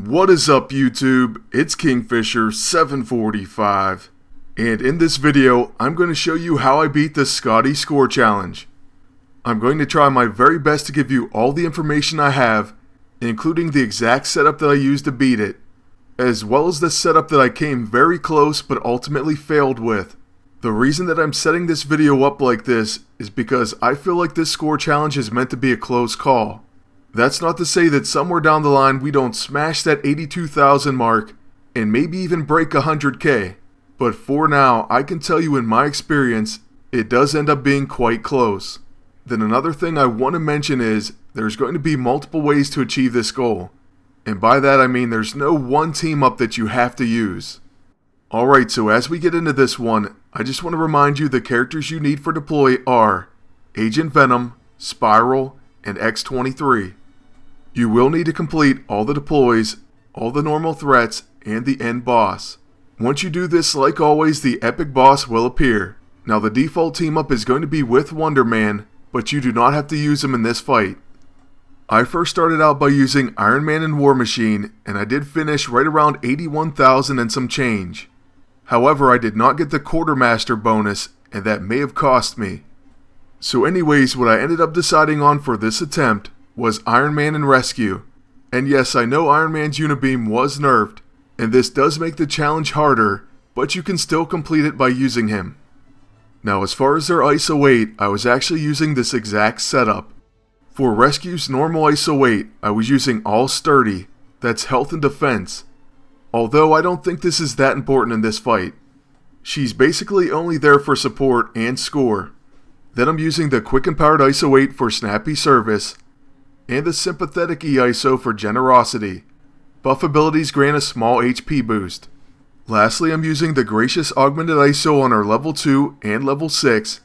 What is up, YouTube? It's Kingfisher745, and in this video I'm going to show you how I beat the Skadi score challenge. I'm going to try my very best to give you all the information I have, including the exact setup that I used to beat it, as well as the setup that I came very close but ultimately failed with. The reason that I'm setting this video up like this is because I feel like this score challenge is meant to be a close call. That's not to say that somewhere down the line we don't smash that 82,000 mark and maybe even break 100k, but for now I can tell you in my experience it does end up being quite close. Then another thing I want to mention is there's going to be multiple ways to achieve this goal, and by that I mean there's no one team up that you have to use. Alright, so as we get into this one, I just want to remind you the characters you need for deploy are Agent Venom, Spiral, and X-23. You will need to complete all the deploys, all the normal threats, and the end boss. Once you do this, like always, the epic boss will appear. Now the default team up is going to be with Wonder Man, but you do not have to use him in this fight. I first started out by using Iron Man and War Machine, and I did finish right around 81,000 and some change. However, I did not get the Quartermaster bonus, and that may have cost me. So anyways, what I ended up deciding on for this attempt was Iron Man and Rescue. And yes, I know Iron Man's Unibeam was nerfed, and this does make the challenge harder, but you can still complete it by using him. Now as far as their ISO 8, I was actually using this exact setup. For Rescue's normal ISO 8, I was using all sturdy, that's health and defense. Although I don't think this is that important in this fight. She's basically only there for support and score. Then I'm using the quick and powered ISO 8 for snappy service, and the sympathetic E-ISO for generosity. Buff abilities grant a small HP boost. Lastly, I'm using the gracious augmented ISO on her level 2 and level 6,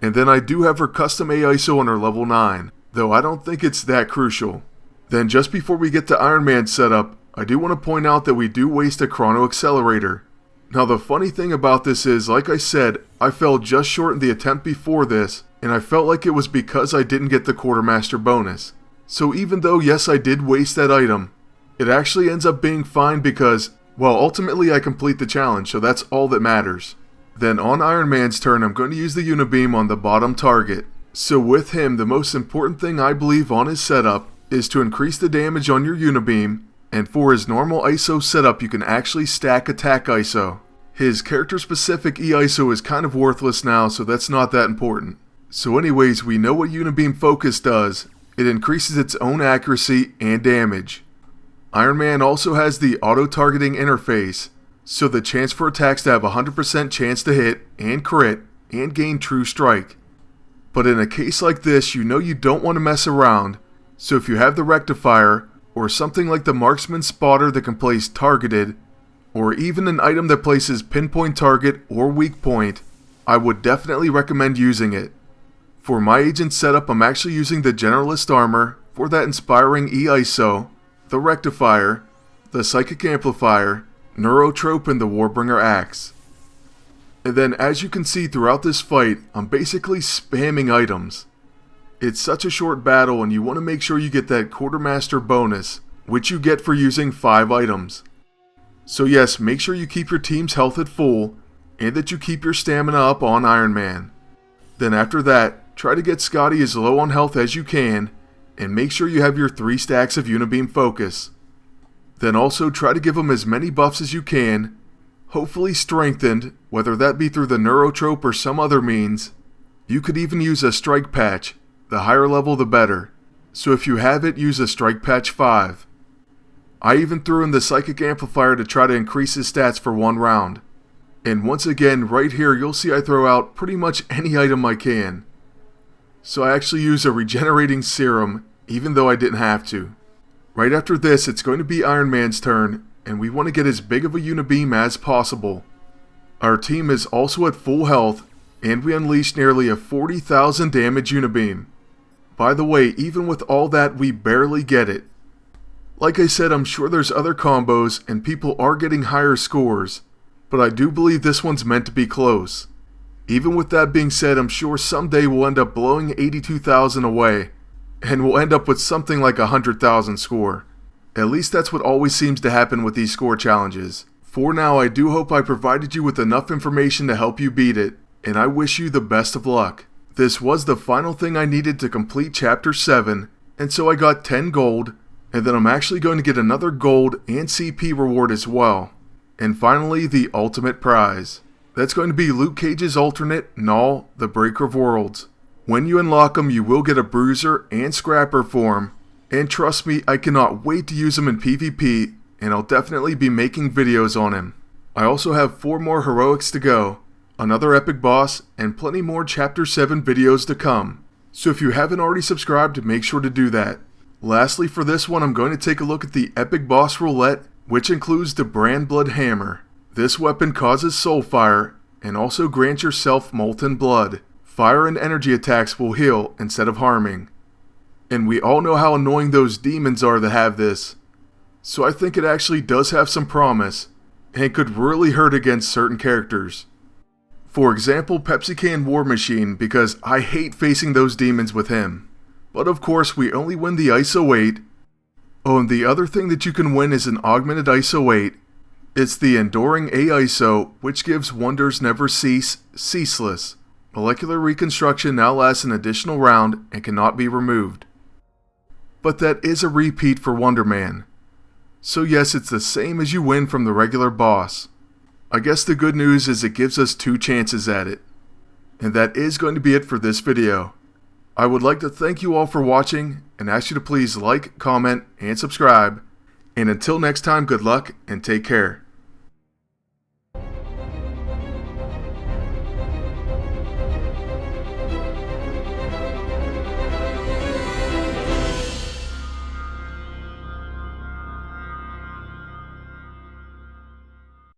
and then I do have her custom A-ISO on her level 9, though I don't think it's that crucial. Then just before we get to Iron Man's setup, I do want to point out that we do waste a chrono accelerator. Now the funny thing about this is, like I said, I fell just short in the attempt before this, and I felt like it was because I didn't get the Quartermaster bonus. So even though yes I did waste that item, it actually ends up being fine because, well, ultimately I complete the challenge, so that's all that matters. Then on Iron Man's turn, I'm going to use the Unibeam on the bottom target. So with him, the most important thing I believe on his setup is to increase the damage on your Unibeam, and for his normal ISO setup you can actually stack attack ISO. His character specific E-ISO is kind of worthless now, so that's not that important. So anyways, we know what Unibeam Focus does. It increases its own accuracy and damage. Iron Man also has the auto-targeting interface, so the chance for attacks to have 100% chance to hit and crit and gain true strike. But in a case like this, you know you don't want to mess around, so if you have the Rectifier, or something like the Marksman Spotter that can place targeted, or even an item that places pinpoint target or weak point, I would definitely recommend using it. For my agent setup, I'm actually using the Generalist Armor for that inspiring E-ISO, the Rectifier, the Psychic Amplifier, Neurotrope, and the Warbringer Axe. And then as you can see throughout this fight, I'm basically spamming items. It's such a short battle and you want to make sure you get that Quartermaster bonus, which you get for using 5 items. So yes, make sure you keep your team's health at full, and that you keep your stamina up on Iron Man. Then after that, try to get Skadi as low on health as you can, and make sure you have your 3 stacks of Unibeam Focus. Then also try to give him as many buffs as you can, hopefully strengthened, whether that be through the Neurotrope or some other means. You could even use a Strike Patch, the higher level the better, so if you have it, use a Strike Patch 5. I even threw in the Psychic Amplifier to try to increase his stats for 1 round. And once again, right here you'll see I throw out pretty much any item I can. So I actually use a regenerating serum, even though I didn't have to. Right after this, it's going to be Iron Man's turn, and we want to get as big of a Unibeam as possible. Our team is also at full health, and we unleash nearly a 40,000 damage Unibeam. By the way, even with all that, we barely get it. Like I said, I'm sure there's other combos, and people are getting higher scores, but I do believe this one's meant to be close. Even with that being said, I'm sure someday we'll end up blowing 82,000 away, and we'll end up with something like a 100,000 score. At least that's what always seems to happen with these score challenges. For now, I do hope I provided you with enough information to help you beat it, and I wish you the best of luck. This was the final thing I needed to complete Chapter 7, and so I got 10 gold, and then I'm actually going to get another gold and CP reward as well. And finally, the ultimate prize. That's going to be Luke Cage's alternate, Null, the Breaker of Worlds. When you unlock him, you will get a Bruiser and Scrapper form, and trust me, I cannot wait to use him in PvP, and I'll definitely be making videos on him. I also have 4 more heroics to go, another epic boss, and plenty more Chapter 7 videos to come. So if you haven't already subscribed, make sure to do that. Lastly, for this one, I'm going to take a look at the epic boss roulette, which includes the Brand Blood Hammer. This weapon causes soul fire, and also grants yourself molten blood. Fire and energy attacks will heal instead of harming. And we all know how annoying those demons are that have this. So I think it actually does have some promise, and could really hurt against certain characters. For example, Pepsi Can War Machine, because I hate facing those demons with him. But of course, we only win the ISO 8. Oh, and the other thing that you can win is an augmented ISO 8. It's the Enduring A-ISO, which gives Wonders Never Cease, Ceaseless. Molecular reconstruction now lasts an additional round and cannot be removed. But that is a repeat for Wonder Man. So yes, it's the same as you win from the regular boss. I guess the good news is it gives us 2 chances at it. And that is going to be it for this video. I would like to thank you all for watching and ask you to please like, comment, and subscribe. And until next time, good luck and take care.